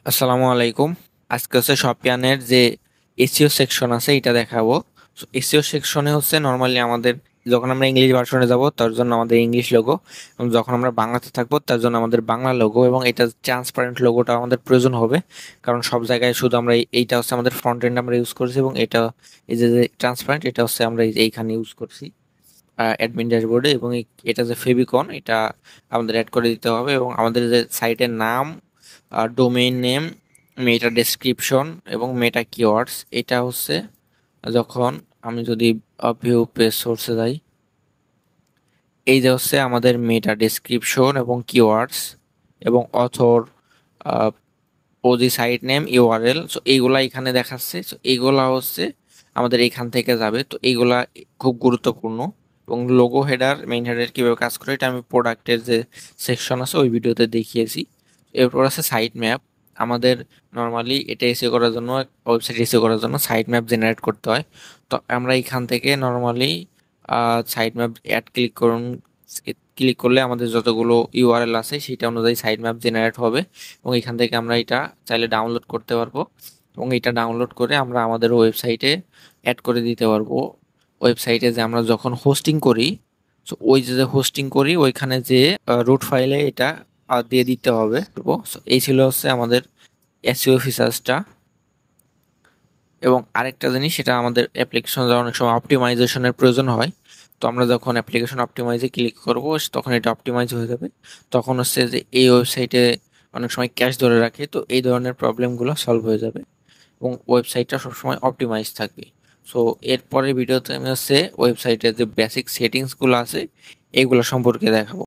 আসসালামু আলাইকুম। আজকে হচ্ছে শপিয়ানের যে এসইও সেকশন আছে এটা দেখাবো। এসইও সেকশনে হচ্ছে নর্মালি আমাদের যখন আমরা ইংলিশ ভার্সনে যাব তার জন্য আমাদের ইংলিশ লোগো, এবং যখন আমরা বাংলাতে থাকবো তার জন্য আমাদের বাংলা লোগো, এবং এটা ট্রান্সপারেন্ট লোগোটা আমাদের প্রয়োজন হবে। কারণ সব জায়গায় শুধু আমরা এইটা হচ্ছে আমাদের ফ্রন্ট এন্ড আমরা ইউজ করছি, এবং এটা এই যে ট্রান্সপারেন্ট এটা হচ্ছে আমরা এইখানে ইউজ করছি অ্যাডমিন ড্যাশবোর্ডে। এবং এটা যে ফেভিকন এটা আমাদের অ্যাড করে দিতে হবে, এবং আমাদের যে সাইটের নাম, ডোমেইন নেম, মেটা ডেসক্রিপশন এবং মেটা কিওয়ার্ডস এটা হচ্ছে যখন আমি যদি ভিউ পেজ সোর্সে যাই, এই যে হচ্ছে আমাদের মেটা ডেসক্রিপশন এবং কিওয়ার্ডস এবং author, OG site name, URL. So এইগুলা এখানে দেখাচ্ছে। সো এইগুলা হচ্ছে আমাদের এখান থেকে যাবে। তো এইগুলা খুব গুরুত্বপূর্ণ। এবং লোগো হেডার, মেইন হেডার কিভাবে কাজ করে এটা আমি প্রোডাক্টের যে সেকশন আছে ওই ভিডিওতে দেখিয়েছি। এরপর আছে সাইট ম্যাপ। আমাদের নর্মালি এটা এসিও করার জন্য, ওয়েবসাইট এসিও করার জন্য সাইট ম্যাপ জেনারেট করতে হয়। তো আমরা এখান থেকে normally site map add click করুন। ক্লিক করলে আমাদের যতগুলো ইউআরএল আছে সেটা অনুযায়ী সাইট ম্যাপ জেনারেট হবে, এবং এখান থেকে আমরা এটা চাইলে ডাউনলোড করতে পারবো, এবং এটা ডাউনলোড করে আমরা আমাদের ওয়েবসাইটে অ্যাড করে দিতে পারবো। ওয়েবসাইটে যে আমরা যখন হোস্টিং করি, সো ওই যে হোস্টিং করি ওইখানে যে রুট ফাইলে এটা দিয়ে দিতে হবে। So, এই ছিল হচ্ছে আমাদের এসইও ফিচার্সটা। এবং আরেকটা জিনিস, সেটা আমাদের অ্যাপ্লিকেশন অনেক সময় অপটিমাইজেশনের প্রয়োজন হয়। তো আমরা যখন অ্যাপ্লিকেশন অপটিমাইজে ক্লিক করব তখন এটা অপটিমাইজ হয়ে যাবে। তখন হচ্ছে যে এই ওয়েবসাইটে অনেক সময় ক্যাশ ধরে রাখে, তো এই ধরনের প্রবলেমগুলো সলভ হয়ে যাবে, এবং ওয়েবসাইটটা সবসময় অপটিমাইজ থাকবে। সো এরপরের ভিডিওতে আমি হচ্ছে ওয়েবসাইটের যে বেসিক সেটিংসগুলো আছে এগুলো সম্পর্কে দেখাবো।